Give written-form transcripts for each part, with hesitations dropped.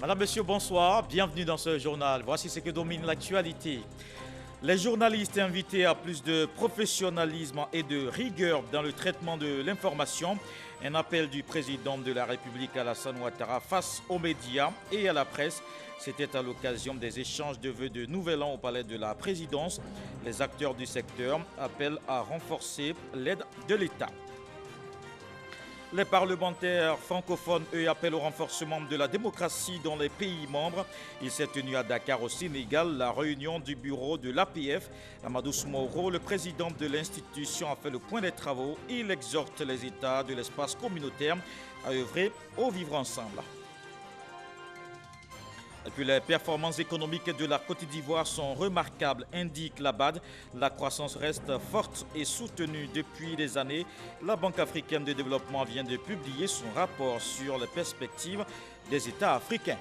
Madame, Monsieur, bonsoir. Bienvenue dans ce journal. Voici ce que domine l'actualité. Les journalistes invités à plus de professionnalisme et de rigueur dans le traitement de l'information. Un appel du président de la République Alassane Ouattara face aux médias et à la presse. C'était à l'occasion des échanges de vœux de Nouvel An au palais de la présidence. Les acteurs du secteur appellent à renforcer l'aide de l'État. Les parlementaires francophones, eux, appellent au renforcement de la démocratie dans les pays membres. Il s'est tenu à Dakar, au Sénégal, la réunion du bureau de l'APF. Amadou Soumaoro, le président de l'institution, a fait le point des travaux. Il exhorte les États de l'espace communautaire à œuvrer au vivre ensemble. Et puis les performances économiques de la Côte d'Ivoire sont remarquables, indique la BAD. La croissance reste forte et soutenue depuis des années. La Banque africaine de développement vient de publier son rapport sur les perspectives des États africains.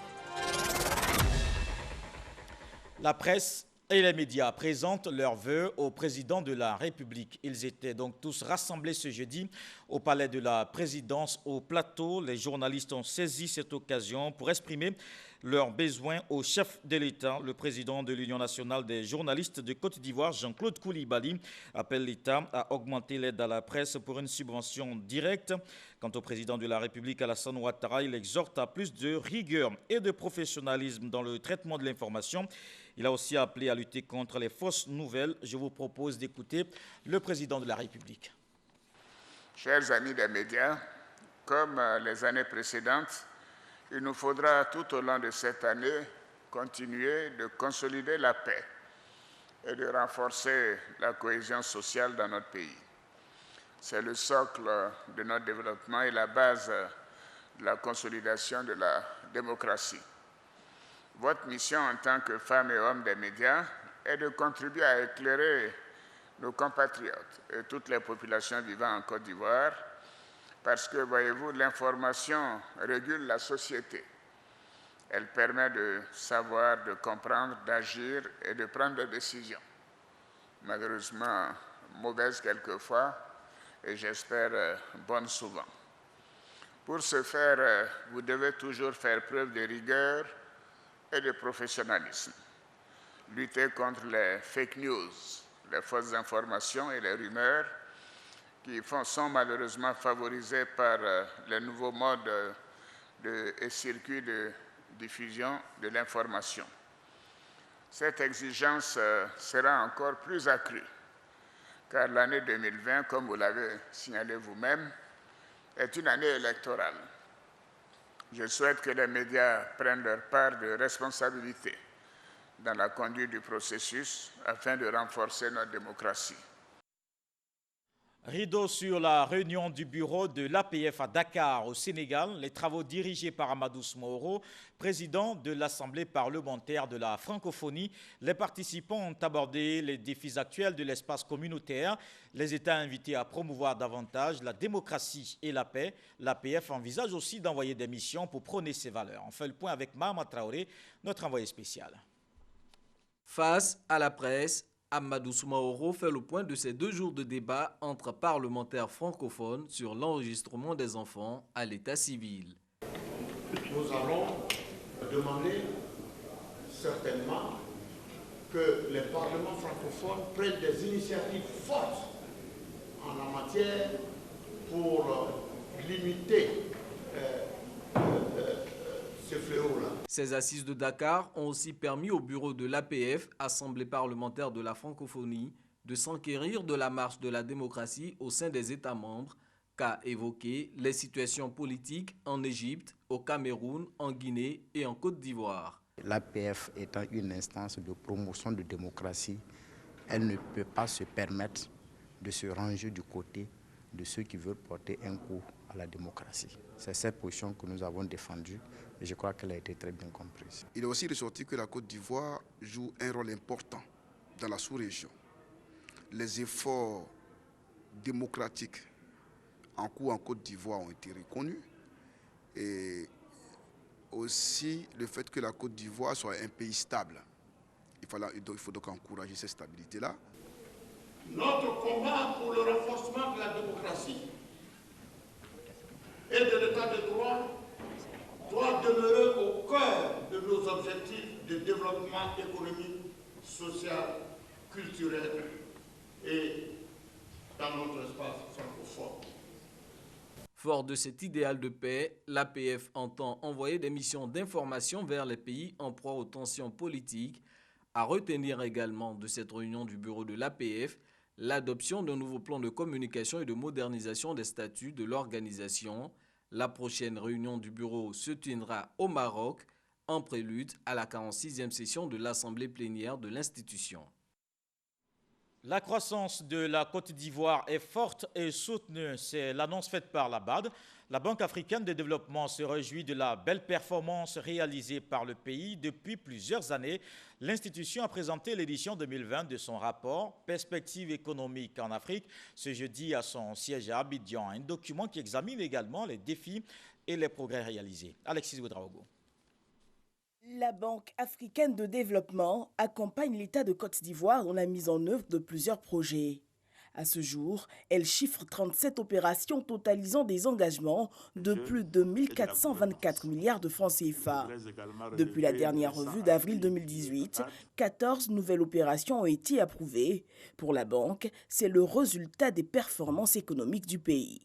La presse et les médias présentent leurs vœux au président de la République. Ils étaient donc tous rassemblés ce jeudi au palais de la présidence au plateau. Les journalistes ont saisi cette occasion pour exprimer leurs besoins au chef de l'État. Le président de l'Union nationale des journalistes de Côte d'Ivoire, Jean-Claude Koulibaly, appelle l'État à augmenter l'aide à la presse pour une subvention directe. Quant au président de la République, Alassane Ouattara, il exhorte à plus de rigueur et de professionnalisme dans le traitement de l'information. Il a aussi appelé à lutter contre les fausses nouvelles. Je vous propose d'écouter le président de la République. Chers amis des médias, comme les années précédentes, il nous faudra tout au long de cette année continuer de consolider la paix et de renforcer la cohésion sociale dans notre pays. C'est le socle de notre développement et la base de la consolidation de la démocratie. Votre mission en tant que femmes et hommes des médias est de contribuer à éclairer nos compatriotes et toutes les populations vivant en Côte d'Ivoire parce que, voyez-vous, l'information régule la société. Elle permet de savoir, de comprendre, d'agir et de prendre des décisions. Malheureusement, mauvaises quelquefois et j'espère bonnes souvent. Pour ce faire, vous devez toujours faire preuve de rigueur et de professionnalisme. Lutter contre les fake news, les fausses informations et les rumeurs qui sont malheureusement favorisées par les nouveaux modes et circuits de diffusion de l'information. Cette exigence sera encore plus accrue, car l'année 2020, comme vous l'avez signalé vous-même, est une année électorale. Je souhaite que les médias prennent leur part de responsabilité dans la conduite du processus afin de renforcer notre démocratie. Rideau sur la réunion du bureau de l'APF à Dakar, au Sénégal. Les travaux dirigés par Amadou Soumaoro, président de l'Assemblée parlementaire de la francophonie. Les participants ont abordé les défis actuels de l'espace communautaire. Les États invités à promouvoir davantage la démocratie et la paix. L'APF envisage aussi d'envoyer des missions pour prôner ces valeurs. On fait le point avec Mahama Traoré, notre envoyé spécial. Face à la presse, Amadou Soumaoro fait le point de ces 2 jours de débat entre parlementaires francophones sur l'enregistrement des enfants à l'état civil. Nous allons demander certainement que les parlements francophones prennent des initiatives fortes en la matière pour limiter ce fléau-là. Ces assises de Dakar ont aussi permis au bureau de l'APF, Assemblée parlementaire de la francophonie, de s'enquérir de la marche de la démocratie au sein des États membres, qu'a évoqué les situations politiques en Égypte, au Cameroun, en Guinée et en Côte d'Ivoire. L'APF étant une instance de promotion de démocratie, elle ne peut pas se permettre de se ranger du côté de ceux qui veulent porter un coup à la démocratie. C'est cette position que nous avons défendue et je crois qu'elle a été très bien comprise. Il est aussi ressorti que la Côte d'Ivoire joue un rôle important dans la sous-région. Les efforts démocratiques en cours en Côte d'Ivoire ont été reconnus et aussi le fait que la Côte d'Ivoire soit un pays stable. Il faut donc encourager cette stabilité-là. Notre combat pour le renforcement de la démocratie et de l'état de droit doit demeurer au cœur de nos objectifs de développement économique, social, culturel et dans notre espace francophone. Fort de cet idéal de paix, l'APF entend envoyer des missions d'information vers les pays en proie aux tensions politiques. À retenir également de cette réunion du bureau de l'APF l'adoption d'un nouveau plan de communication et de modernisation des statuts de l'organisation. La prochaine réunion du bureau se tiendra au Maroc en prélude à la 46e session de l'Assemblée plénière de l'institution. La croissance de la Côte d'Ivoire est forte et soutenue. C'est l'annonce faite par la BAD. La Banque africaine de développement se réjouit de la belle performance réalisée par le pays depuis plusieurs années. L'institution a présenté l'édition 2020 de son rapport « Perspectives économiques en Afrique » ce jeudi à son siège à Abidjan. Un document qui examine également les défis et les progrès réalisés. Alexis Ouedraogo. La Banque africaine de développement accompagne l'État de Côte d'Ivoire dans la mise en œuvre de plusieurs projets. À ce jour, elle chiffre 37 opérations totalisant des engagements de plus de 1 424 milliards de francs CFA. Depuis la dernière revue d'avril 2018, 14 nouvelles opérations ont été approuvées. Pour la banque, c'est le résultat des performances économiques du pays.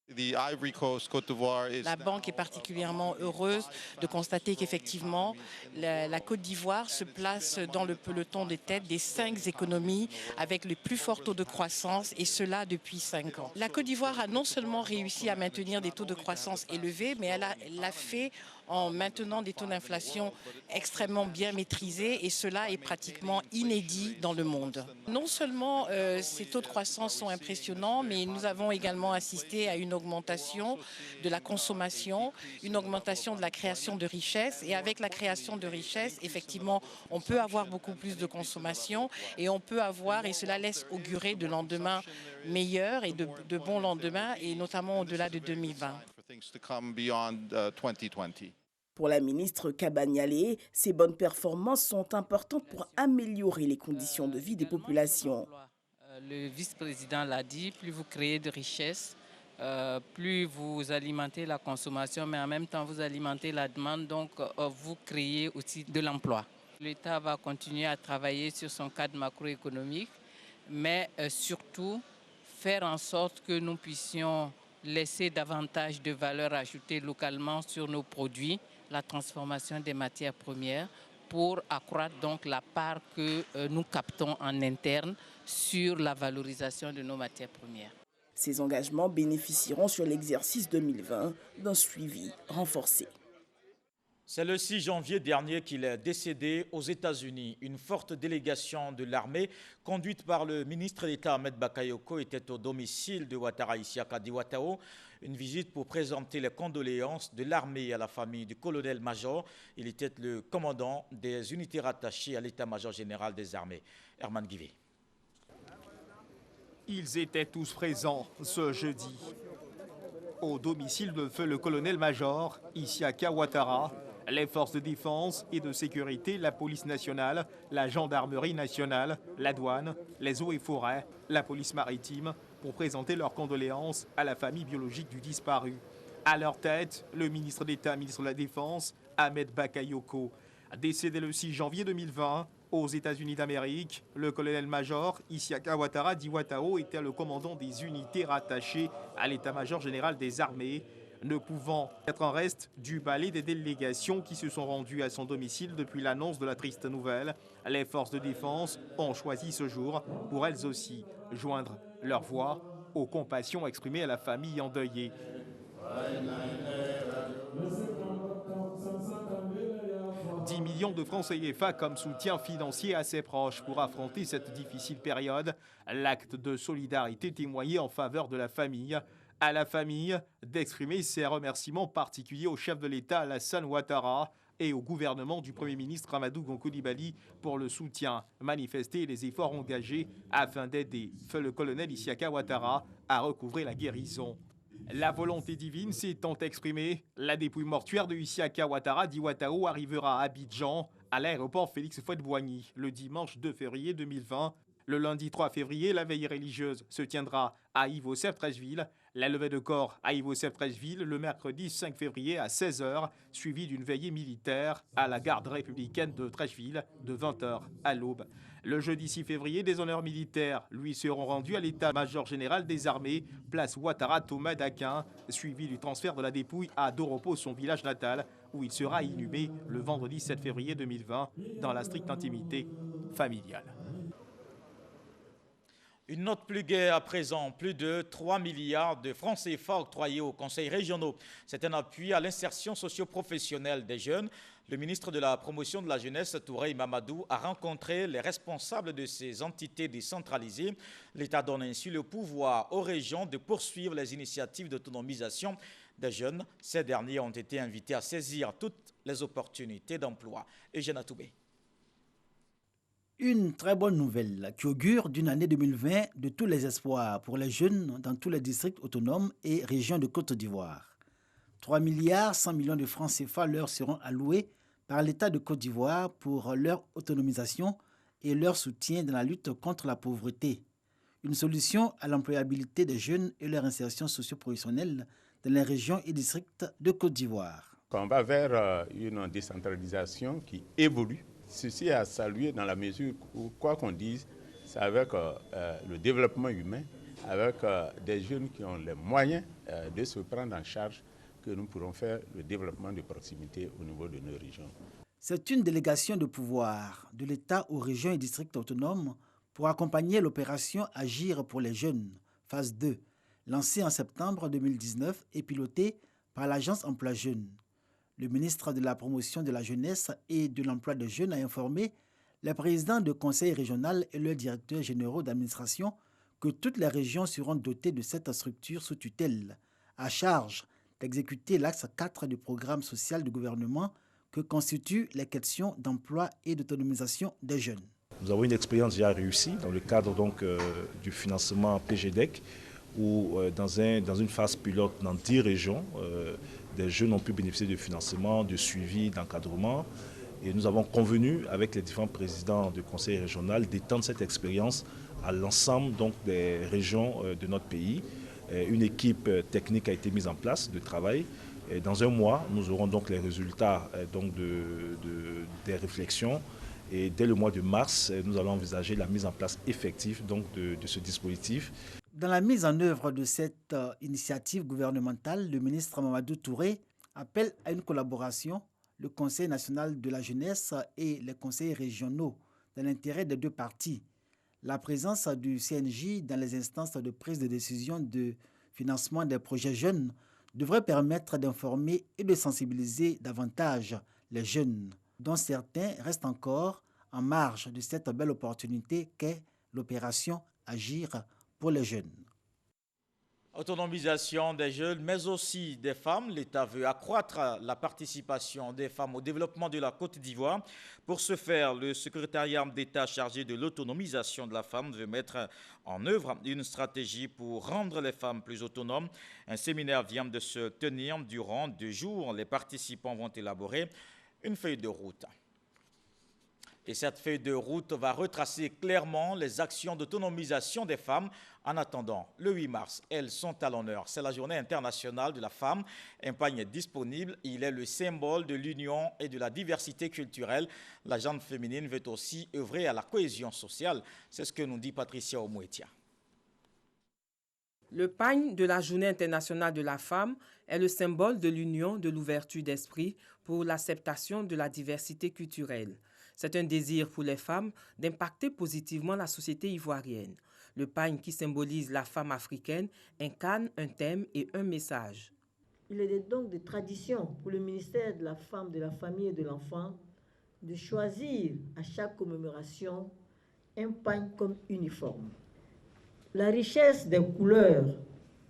La banque est particulièrement heureuse de constater qu'effectivement, la Côte d'Ivoire se place dans le peloton de tête des 5 économies avec le plus fort taux de croissance, et cela depuis 5 ans. La Côte d'Ivoire a non seulement réussi à maintenir des taux de croissance élevés, mais elle l'a fait en maintenant des taux d'inflation extrêmement bien maîtrisés, et cela est pratiquement inédit dans le monde. Non seulement ces taux de croissance sont impressionnants, mais nous avons également assisté à une augmentation de la consommation, une augmentation de la création de richesses, et avec la création de richesses, effectivement, on peut avoir beaucoup plus de consommation, et on peut avoir, et cela laisse augurer de lendemains meilleurs et de bons lendemains, et notamment au-delà de 2020. Pour la ministre Kabanyale, ces bonnes performances sont importantes pour améliorer les conditions de vie des populations. Le vice-président l'a dit, plus vous créez de richesses, plus vous alimentez la consommation, mais en même temps vous alimentez la demande, donc vous créez aussi de l'emploi. L'État va continuer à travailler sur son cadre macroéconomique, mais surtout faire en sorte que nous puissions laisser davantage de valeur ajoutée localement sur nos produits, la transformation des matières premières, pour accroître donc la part que nous captons en interne sur la valorisation de nos matières premières. Ces engagements bénéficieront sur l'exercice 2020 d'un suivi renforcé. C'est le 6 janvier dernier qu'il est décédé aux États-Unis. Une forte délégation de l'armée, conduite par le ministre d'État Ahmed Bakayoko, était au domicile de Ouattara Isiaka Diouattao. Une visite pour présenter les condoléances de l'armée à la famille du colonel-major. Il était le commandant des unités rattachées à l'état-major général des armées. Herman Guivé. Ils étaient tous présents ce jeudi. Au domicile de feu le colonel-major Isiaka Ouattara, les forces de défense et de sécurité, la police nationale, la gendarmerie nationale, la douane, les eaux et forêts, la police maritime, pour présenter leurs condoléances à la famille biologique du disparu. À leur tête, le ministre d'État, ministre de la Défense, Ahmed Bakayoko. Décédé le 6 janvier 2020 aux États-Unis d'Amérique, le colonel-major Isiaka Ouattara Diouattao était le commandant des unités rattachées à l'état-major général des armées, ne pouvant être en reste du balai des délégations qui se sont rendues à son domicile depuis l'annonce de la triste nouvelle. Les forces de défense ont choisi ce jour pour elles aussi joindre leur voix aux compassions exprimées à la famille endeuillée. 10 millions de francs CFA comme soutien financier à ses proches pour affronter cette difficile période. L'acte de solidarité témoigné en faveur de la famille. À la famille d'exprimer ses remerciements particuliers au chef de l'État Alassane Ouattara et au gouvernement du Premier ministre Amadou Gon Coulibaly pour le soutien manifesté et les efforts engagés afin d'aider feu le colonel Isiaka Ouattara à recouvrer la guérison. La volonté divine s'étant exprimée, la dépouille mortuaire de Isiaka Ouattara Diouattao arrivera à Abidjan, à l'aéroport Félix Houphouët-Boigny, le dimanche 2 février 2020. Le lundi 3 février, la veille religieuse se tiendra à Ivo-Septresville. La levée de corps à Yvesèvre-Trècheville le mercredi 5 février à 16h, suivie d'une veillée militaire à la garde républicaine de Trècheville de 20h à l'aube. Le jeudi 6 février, des honneurs militaires lui seront rendus à l'état-major général des armées, place Ouattara Thomas d'Aquin, suivi du transfert de la dépouille à Doropo, son village natal, où il sera inhumé le vendredi 7 février 2020 dans la stricte intimité familiale. Une note plus gaie à présent, plus de 3 milliards de francs CFA octroyés aux conseils régionaux. C'est un appui à l'insertion socio-professionnelle des jeunes. Le ministre de la Promotion de la Jeunesse, Touré Mamadou, a rencontré les responsables de ces entités décentralisées. L'État donne ainsi le pouvoir aux régions de poursuivre les initiatives d'autonomisation des jeunes. Ces derniers ont été invités à saisir toutes les opportunités d'emploi. Eugène Atoubé. Une très bonne nouvelle qui augure d'une année 2020 de tous les espoirs pour les jeunes dans tous les districts autonomes et régions de Côte d'Ivoire. 3 milliards 100 millions de francs CFA leur seront alloués par l'État de Côte d'Ivoire pour leur autonomisation et leur soutien dans la lutte contre la pauvreté. Une solution à l'employabilité des jeunes et leur insertion socio-professionnelle dans les régions et districts de Côte d'Ivoire. On va vers une décentralisation qui évolue. Ceci est à saluer dans la mesure où, quoi qu'on dise, c'est avec le développement humain, avec des jeunes qui ont les moyens de se prendre en charge que nous pourrons faire le développement de proximité au niveau de nos régions. C'est une délégation de pouvoir de l'État aux régions et districts autonomes pour accompagner l'opération Agir pour les jeunes, phase 2, lancée en septembre 2019 et pilotée par l'Agence Emploi Jeunes. Le ministre de la Promotion de la Jeunesse et de l'Emploi des Jeunes a informé les présidents de conseil régional et leurs directeurs généraux d'administration que toutes les régions seront dotées de cette structure sous tutelle, à charge d'exécuter l'axe 4 du programme social du gouvernement que constituent les questions d'emploi et d'autonomisation des jeunes. Nous avons une expérience déjà réussie dans le cadre du financement PGDEC où dans une phase pilote dans 10 régions, des jeunes ont pu bénéficier de financement, de suivi, d'encadrement. Et nous avons convenu avec les différents présidents du conseil régional d'étendre cette expérience à l'ensemble des régions de notre pays. Une équipe technique a été mise en place de travail. Et dans un mois, nous aurons donc les résultats des réflexions. Et dès le mois de mars, nous allons envisager la mise en place effective de ce dispositif. Dans la mise en œuvre de cette initiative gouvernementale, le ministre Mamadou Touré appelle à une collaboration, le Conseil national de la jeunesse et les conseils régionaux, dans l'intérêt des deux parties. La présence du CNJ dans les instances de prise de décision de financement des projets jeunes devrait permettre d'informer et de sensibiliser davantage les jeunes, dont certains restent encore en marge de cette belle opportunité qu'est l'opération Agir pour les jeunes. Autonomisation des jeunes, mais aussi des femmes. L'État veut accroître la participation des femmes au développement de la Côte d'Ivoire. Pour ce faire, le secrétariat d'État chargé de l'autonomisation de la femme veut mettre en œuvre une stratégie pour rendre les femmes plus autonomes. Un séminaire vient de se tenir durant 2 jours. Les participants vont élaborer une feuille de route. Et cette feuille de route va retracer clairement les actions d'autonomisation des femmes. En attendant, le 8 mars, elles sont à l'honneur. C'est la journée internationale de la femme. Un pagne est disponible. Il est le symbole de l'union et de la diversité culturelle. La gente féminine veut aussi œuvrer à la cohésion sociale. C'est ce que nous dit Patricia Omouetia. Le pagne de la Journée internationale de la femme est le symbole de l'union, de l'ouverture d'esprit pour l'acceptation de la diversité culturelle. C'est un désir pour les femmes d'impacter positivement la société ivoirienne. Le pagne qui symbolise la femme africaine incarne un thème et un message. Il est donc de tradition pour le ministère de la Femme, de la Famille et de l'Enfant de choisir à chaque commémoration un pagne comme uniforme. La richesse des couleurs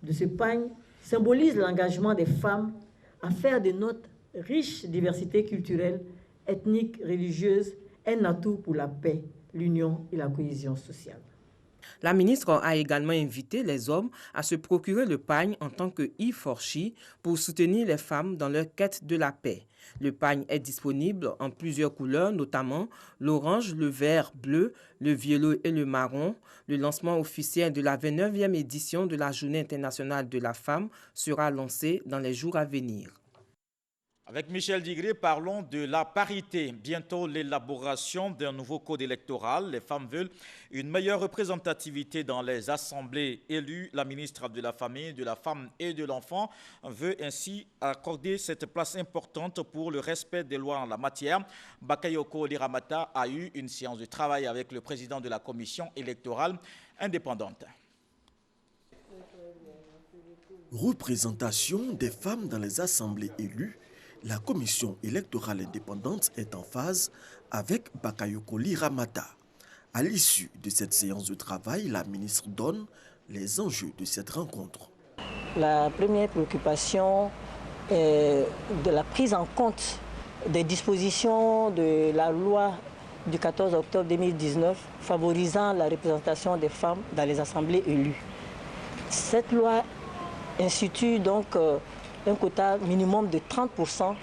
de ce pagne symbolise l'engagement des femmes à faire de notre riche diversité culturelle, ethnique, religieuse, un atout pour la paix, l'union et la cohésion sociale. La ministre a également invité les hommes à se procurer le pagne en tant que e-forchi pour soutenir les femmes dans leur quête de la paix. Le pagne est disponible en plusieurs couleurs, notamment l'orange, le vert, bleu, le violet et le marron. Le lancement officiel de la 29e édition de la Journée internationale de la femme sera lancé dans les jours à venir. Avec Michel Digré, parlons de la parité. Bientôt l'élaboration d'un nouveau code électoral. Les femmes veulent une meilleure représentativité dans les assemblées élues. La ministre de la Famille, de la Femme et de l'Enfant veut ainsi accorder cette place importante pour le respect des lois en la matière. Bakayoko Liramata a eu une séance de travail avec le président de la commission électorale indépendante. Représentation des femmes dans les assemblées élues. La commission électorale indépendante est en phase avec Bakayoko Liramata. À l'issue de cette séance de travail, la ministre donne les enjeux de cette rencontre. La première préoccupation est de la prise en compte des dispositions de la loi du 14 octobre 2019 favorisant la représentation des femmes dans les assemblées élues. Cette loi institue donc un quota minimum de 30%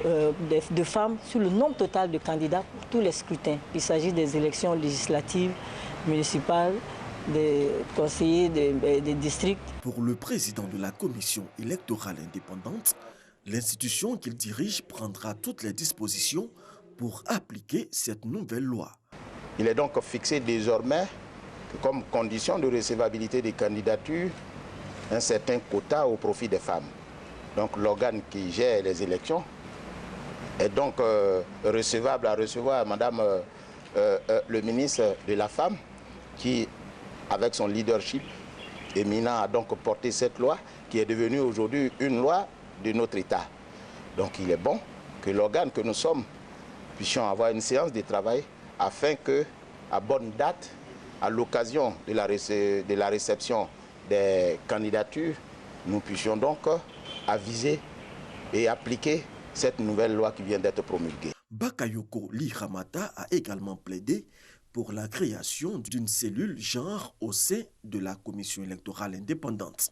de femmes sur le nombre total de candidats pour tous les scrutins. Il s'agit des élections législatives, municipales, des conseillers des districts. Pour le président de la commission électorale indépendante, l'institution qu'il dirige prendra toutes les dispositions pour appliquer cette nouvelle loi. Il est donc fixé désormais que comme condition de recevabilité des candidatures, un certain quota au profit des femmes. Donc l'organe qui gère les élections est donc recevable à recevoir Madame le ministre de la Femme qui, avec son leadership éminent, a donc porté cette loi qui est devenue aujourd'hui une loi de notre État. Donc il est bon que l'organe que nous sommes puissions avoir une séance de travail afin que, à bonne date, à l'occasion de la réception des candidatures, nous puissions donc aviser et appliquer cette nouvelle loi qui vient d'être promulguée. Bakayoko Liramata a également plaidé pour la création d'une cellule genre au sein de la commission électorale indépendante.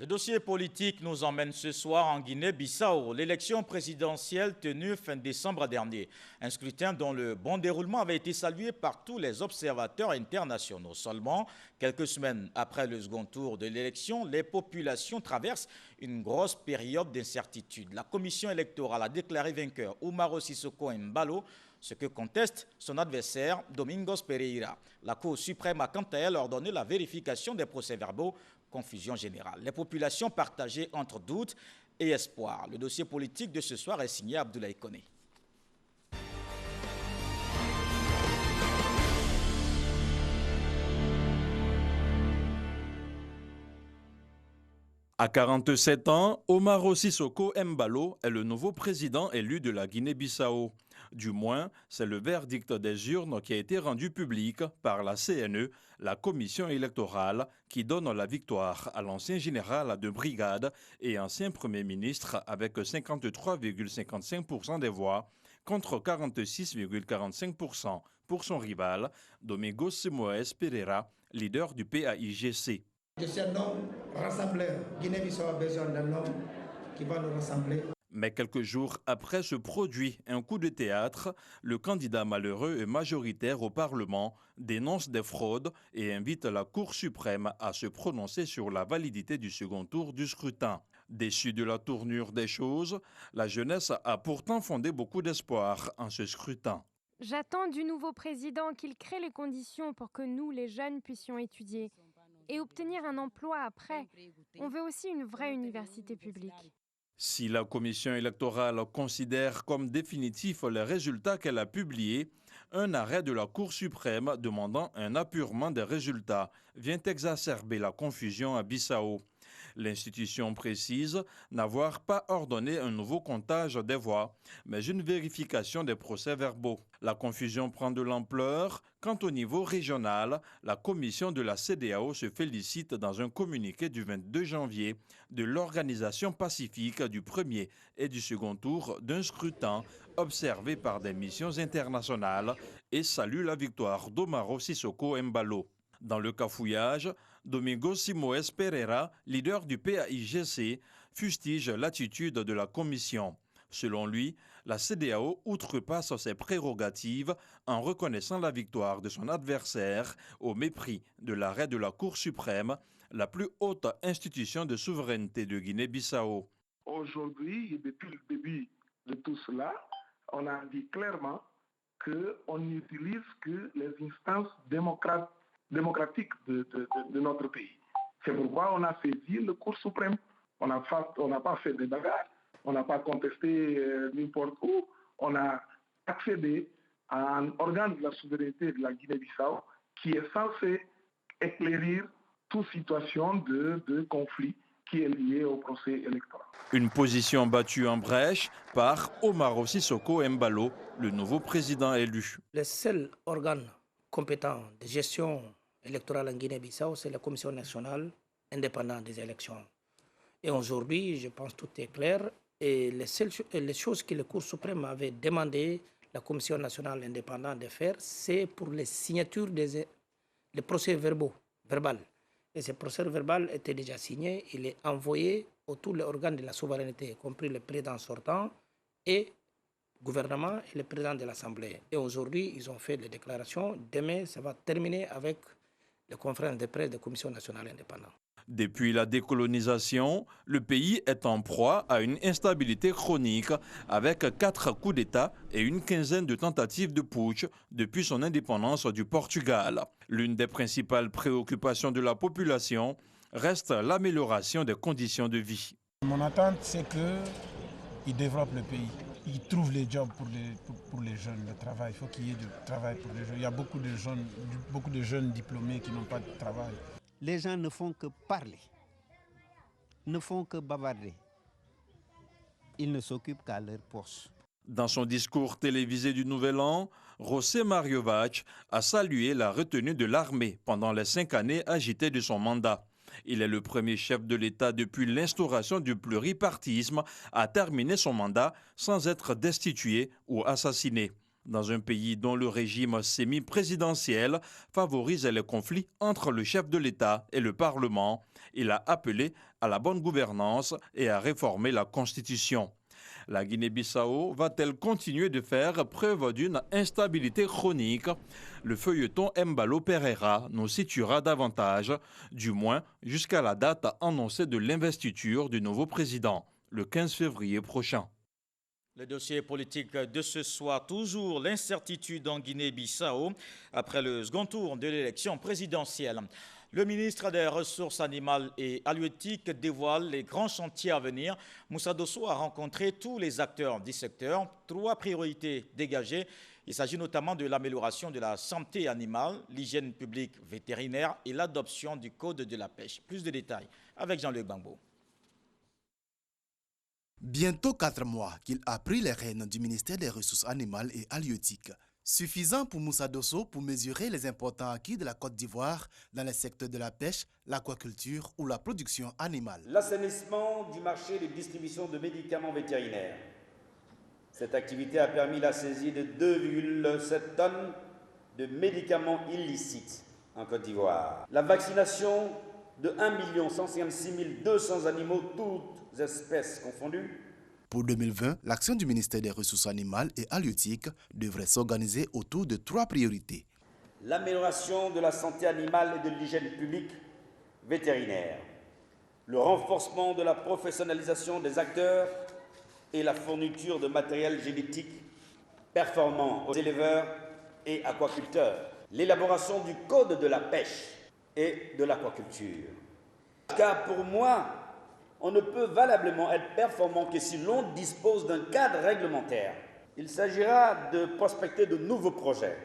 Le dossier politique nous emmène ce soir en Guinée-Bissau. L'élection présidentielle tenue fin décembre dernier. Un scrutin dont le bon déroulement avait été salué par tous les observateurs internationaux. Seulement, quelques semaines après le second tour de l'élection, les populations traversent une grosse période d'incertitude. La commission électorale a déclaré vainqueur Umaro Sissoko Embalo, ce que conteste son adversaire Domingos Pereira. La Cour suprême a quant à elle ordonné la vérification des procès-verbaux. Confusion générale. Les populations partagées entre doute et espoir. Le dossier politique de ce soir est signé Abdoulaye Koné. À 47 ans, Umaro Sissoko Embalo est le nouveau président élu de la Guinée-Bissau. Du moins, c'est le verdict des urnes qui a été rendu public par la CNE, la commission électorale, qui donne la victoire à l'ancien général de brigade et ancien premier ministre avec 53,55% des voix contre 46,45% pour son rival, Domingos Simoes Pereira, leader du PAIGC. Je suis un homme rassembleur. Guinée-Bissau a besoin d'un homme qui va nous rassembler. Mais quelques jours après se produit un coup de théâtre, le candidat malheureux et majoritaire au Parlement dénonce des fraudes et invite la Cour suprême à se prononcer sur la validité du second tour du scrutin. Déçu de la tournure des choses, la jeunesse a pourtant fondé beaucoup d'espoir en ce scrutin. J'attends du nouveau président qu'il crée les conditions pour que nous, les jeunes, puissions étudier et obtenir un emploi après. On veut aussi une vraie université publique. Si la commission électorale considère comme définitifs les résultats qu'elle a publiés, un arrêt de la Cour suprême demandant un apurement des résultats vient exacerber la confusion à Bissau. L'institution précise n'avoir pas ordonné un nouveau comptage des voix, mais une vérification des procès-verbaux. La confusion prend de l'ampleur quand au niveau régional, la commission de la CEDEAO se félicite dans un communiqué du 22 janvier de l'organisation pacifique du premier et du second tour d'un scrutin observé par des missions internationales et salue la victoire d'Omaro Sissoko Embalo. Dans le cafouillage, Domingo Simoes Pereira, leader du PAIGC, fustige l'attitude de la commission. Selon lui, la CEDEAO outrepasse ses prérogatives en reconnaissant la victoire de son adversaire au mépris de l'arrêt de la Cour suprême, la plus haute institution de souveraineté de Guinée-Bissau. Aujourd'hui, depuis le début de tout cela, on a dit clairement qu'on n'utilise que les instances démocratiques de notre pays. C'est pourquoi on a saisi le Cour suprême. On n'a pas fait de bagarre, on n'a pas contesté n'importe où. On a accédé à un organe de la souveraineté de la Guinée-Bissau qui est censé éclairer toute situation de conflit qui est liée au procès électoral. Une position battue en brèche par Omaro Sissoko Embalo, le nouveau président élu. Le seul organe compétent de gestion électorale en Guinée-Bissau, c'est la Commission nationale indépendante des élections. Et aujourd'hui, je pense que tout est clair. Et les choses que la Cour suprême avait demandé la Commission nationale indépendante de faire, c'est pour les signatures des procès-verbaux. Et ce procès-verbal était déjà signé, il est envoyé à tous les organes de la souveraineté, y compris le président sortant et le gouvernement et le président de l'Assemblée. Et aujourd'hui, ils ont fait les déclarations. Demain, ça va terminer avec la conférence de presse de la Commission nationale indépendante. Depuis la décolonisation, le pays est en proie à une instabilité chronique avec 4 coups d'État et une quinzaine de tentatives de putsch depuis son indépendance du Portugal. L'une des principales préoccupations de la population reste l'amélioration des conditions de vie. Mon attente, c'est qu'ils développent le pays. Ils trouvent les jobs pour les jeunes, le travail. Il faut qu'il y ait du travail pour les jeunes. Il y a beaucoup de jeunes diplômés qui n'ont pas de travail. Les gens ne font que parler, ne font que bavarder. Ils ne s'occupent qu'à leur poche. Dans son discours télévisé du Nouvel An, José Mariovac a salué la retenue de l'armée pendant les 5 années agitées de son mandat. Il est le premier chef de l'État depuis l'instauration du pluripartisme à terminer son mandat sans être destitué ou assassiné. Dans un pays dont le régime semi-présidentiel favorise les conflits entre le chef de l'État et le Parlement, il a appelé à la bonne gouvernance et à réformer la Constitution. La Guinée-Bissau va-t-elle continuer de faire preuve d'une instabilité chronique? Le feuilleton Embalo Pereira nous situera davantage, du moins jusqu'à la date annoncée de l'investiture du nouveau président, le 15 février prochain. Le dossier politique de ce soir, toujours l'incertitude en Guinée-Bissau après le second tour de l'élection présidentielle. Le ministre des Ressources animales et halieutiques dévoile les grands chantiers à venir. Moussa Dosso a rencontré tous les acteurs du secteur. 3 priorités dégagées. Il s'agit notamment de l'amélioration de la santé animale, l'hygiène publique vétérinaire et l'adoption du code de la pêche. Plus de détails avec Jean-Luc Bambo. Bientôt 4 mois qu'il a pris les rênes du ministère des Ressources animales et halieutiques. Suffisant pour Moussa Dosso pour mesurer les importants acquis de la Côte d'Ivoire dans les secteurs de la pêche, l'aquaculture ou la production animale. L'assainissement du marché de distribution de médicaments vétérinaires. Cette activité a permis la saisie de 2,7 tonnes de médicaments illicites en Côte d'Ivoire. La vaccination de 1 156 200 animaux, toutes espèces confondues. Pour 2020, l'action du ministère des Ressources animales et halieutiques devrait s'organiser autour de 3 priorités. L'amélioration de la santé animale et de l'hygiène publique vétérinaire, le renforcement de la professionnalisation des acteurs et la fourniture de matériel génétique performant aux éleveurs et aquaculteurs, l'élaboration du code de la pêche et de l'aquaculture. Car pour moi, on ne peut valablement être performant que si l'on dispose d'un cadre réglementaire. Il s'agira de prospecter de nouveaux projets,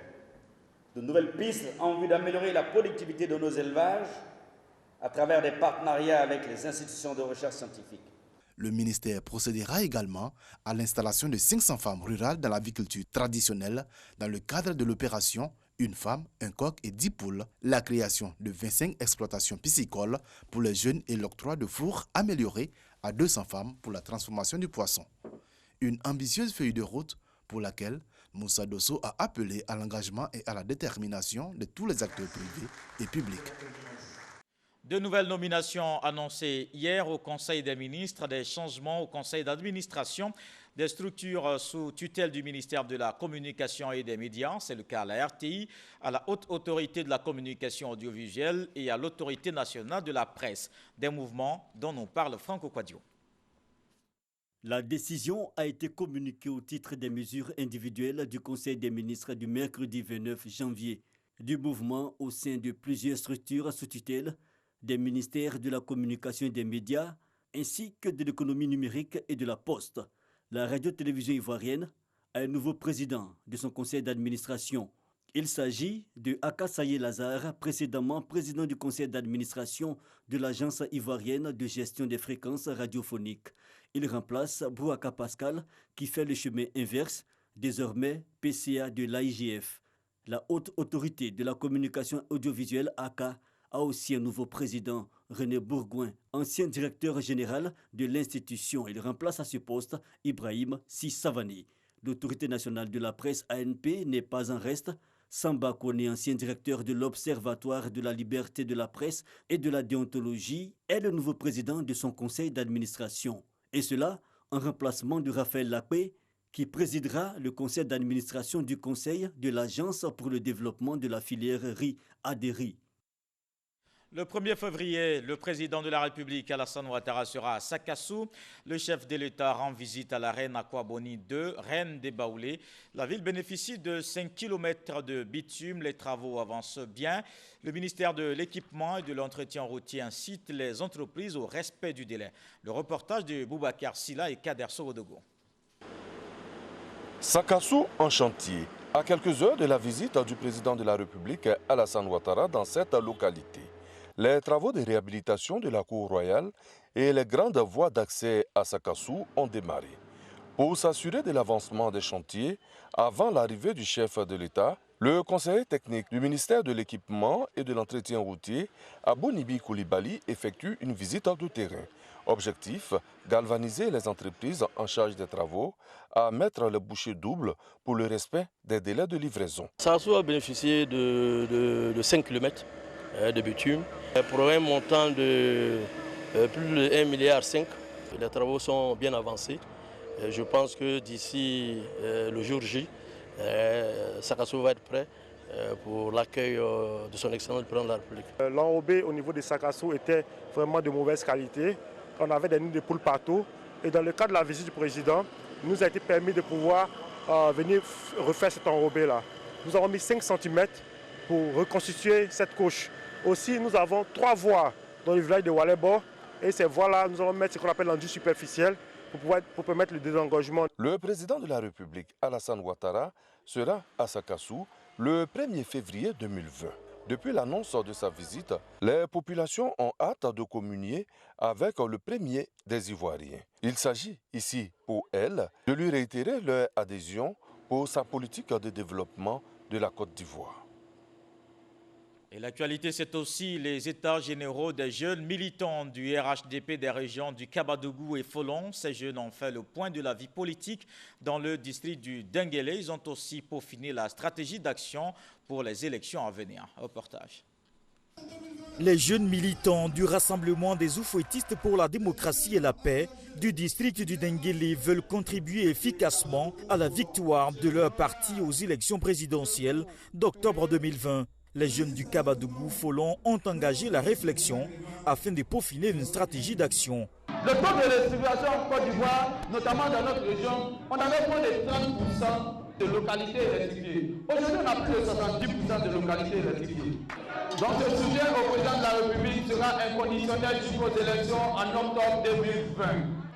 de nouvelles pistes en vue d'améliorer la productivité de nos élevages à travers des partenariats avec les institutions de recherche scientifique. Le ministère procédera également à l'installation de 500 femmes rurales dans l'aviculture traditionnelle dans le cadre de l'opération Une femme, un coq et 10 poules, la création de 25 exploitations piscicoles pour les jeunes et l'octroi de fours améliorés à 200 femmes pour la transformation du poisson. Une ambitieuse feuille de route pour laquelle Moussa Dosso a appelé à l'engagement et à la détermination de tous les acteurs privés et publics. De nouvelles nominations annoncées hier au Conseil des ministres, des changements au Conseil d'administration, des structures sous tutelle du ministère de la Communication et des Médias, c'est le cas à la RTI, à la Haute Autorité de la Communication Audiovisuelle et à l'Autorité nationale de la presse, des mouvements dont nous parle Franco Quadio. La décision a été communiquée au titre des mesures individuelles du Conseil des ministres du mercredi 29 janvier, du mouvement au sein de plusieurs structures sous tutelle, des ministères de la Communication et des Médias, ainsi que de l'économie numérique et de la Poste. La radio-télévision ivoirienne a un nouveau président de son conseil d'administration. Il s'agit de Akasaye Lazare, précédemment président du conseil d'administration de l'Agence ivoirienne de gestion des fréquences radiophoniques. Il remplace Bouaka Pascal, qui fait le chemin inverse, désormais PCA de l'AIGF. La Haute Autorité de la Communication Audiovisuelle, ACA, a aussi un nouveau président, René Bourgoin, ancien directeur général de l'institution. Il remplace à ce poste Ibrahim Sissavani. L'Autorité nationale de la presse, ANP, n'est pas en reste. Samba Kone, ancien directeur de l'Observatoire de la liberté de la presse et de la déontologie, est le nouveau président de son conseil d'administration. Et cela en remplacement de Raphaël Lapé, qui présidera le conseil d'administration du conseil de l'Agence pour le développement de la filière riz Adéri. Le 1er février, le président de la République, Alassane Ouattara, sera à Sakassou. Le chef de l'État rend visite à la reine Aquaboni II, reine des Baoulés. La ville bénéficie de 5 km de bitume. Les travaux avancent bien. Le ministère de l'Équipement et de l'Entretien routier incite les entreprises au respect du délai. Le reportage de Boubacar Silla et Kader Sogodogo. Sakassou en chantier, à quelques heures de la visite du président de la République, Alassane Ouattara, dans cette localité. Les travaux de réhabilitation de la cour royale et les grandes voies d'accès à Sakassou ont démarré. Pour s'assurer de l'avancement des chantiers, avant l'arrivée du chef de l'État, le conseiller technique du ministère de l'Équipement et de l'Entretien routier, Abonibi Koulibaly, effectue une visite de terrain. Objectif, galvaniser les entreprises en charge des travaux à mettre le bouchée double pour le respect des délais de livraison. Sakassou a bénéficié de 5 km de bitume pour un montant de plus de 1,5 milliard. Les travaux sont bien avancés. Je pense que d'ici le jour J, Sakassou va être prêt pour l'accueil de son excellence le président de la République. L'enrobé au niveau de Sakassou était vraiment de mauvaise qualité. On avait des nids de poules partout. Et dans le cadre de la visite du président, il nous a été permis de pouvoir venir refaire cet enrobé-là. Nous avons mis 5 cm pour reconstituer cette couche. Aussi, nous avons 3 voies dans le village de Walebo. Et ces voies-là, nous allons mettre ce qu'on appelle l'enduit superficiel pour permettre le désengorgement. Le président de la République, Alassane Ouattara, sera à Sakassou le 1er février 2020. Depuis l'annonce de sa visite, les populations ont hâte de communier avec le premier des Ivoiriens. Il s'agit ici, pour elle, de lui réitérer leur adhésion pour sa politique de développement de la Côte d'Ivoire. Et l'actualité, c'est aussi les états généraux des jeunes militants du RHDP des régions du Kabadougou et Folon. Ces jeunes ont fait le point de la vie politique dans le district du Denguélé. Ils ont aussi peaufiné la stratégie d'action pour les élections à venir. Reportage. Les jeunes militants du Rassemblement des Oufouettistes pour la démocratie et la paix du district du Denguélé veulent contribuer efficacement à la victoire de leur parti aux élections présidentielles d'octobre 2020. Les jeunes du Kabadougou Folon ont engagé la réflexion afin de peaufiner une stratégie d'action. Le taux de restitution en Côte d'Ivoire, notamment dans notre région, on avait moins de 30% de localités électrifiées. Aujourd'hui, on a plus de 70% de localités électrifiées. Donc ce soutien au président de la République sera inconditionnel jusqu'aux élections en octobre 2020.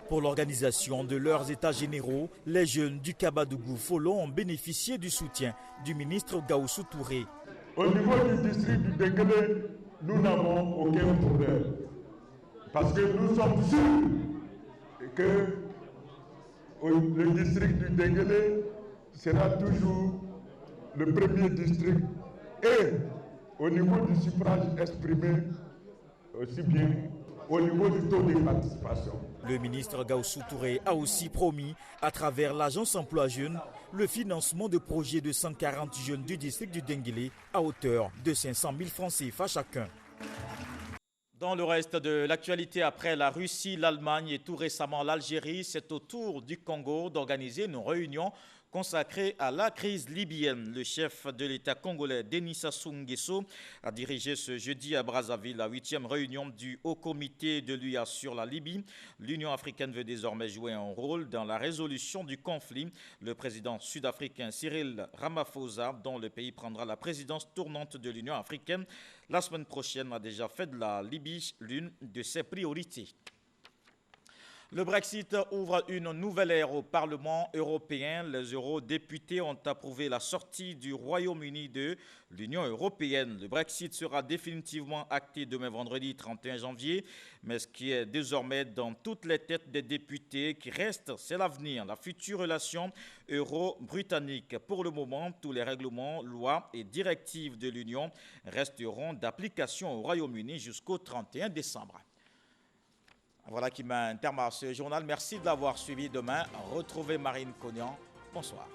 Pour l'organisation de leurs états généraux, les jeunes du Kabadougou Folon ont bénéficié du soutien du ministre Gaoussou Touré. Au niveau du district du Denguélé, nous n'avons aucun problème. Parce que nous sommes sûrs que le district du Denguélé sera toujours le premier district et au niveau du suffrage exprimé, aussi bien au niveau du taux de participation. Le ministre Gaussou Touré a aussi promis, à travers l'agence emploi jeunes, le financement de projets de 140 jeunes du district du Denguélé à hauteur de 500 000 francs CFA chacun. Dans le reste de l'actualité, après la Russie, l'Allemagne et tout récemment l'Algérie, c'est au tour du Congo d'organiser une réunion consacrée à la crise libyenne. Le chef de l'État congolais, Denis Sassou Nguesso, a dirigé ce jeudi à Brazzaville la 8e réunion du Haut Comité de l'UA sur la Libye. L'Union africaine veut désormais jouer un rôle dans la résolution du conflit. Le président sud-africain Cyril Ramaphosa, dont le pays prendra la présidence tournante de l'Union africaine la semaine prochaine, a déjà fait de la Libye l'une de ses priorités. Le Brexit ouvre une nouvelle ère au Parlement européen. Les eurodéputés ont approuvé la sortie du Royaume-Uni de l'Union européenne. Le Brexit sera définitivement acté demain vendredi 31 janvier. Mais ce qui est désormais dans toutes les têtes des députés qui reste, c'est l'avenir, la future relation euro-britannique. Pour le moment, tous les règlements, lois et directives de l'Union resteront d'application au Royaume-Uni jusqu'au 31 décembre. Voilà qui met un terme à ce journal. Merci de l'avoir suivi. Demain, retrouvez Marine Cognan. Bonsoir.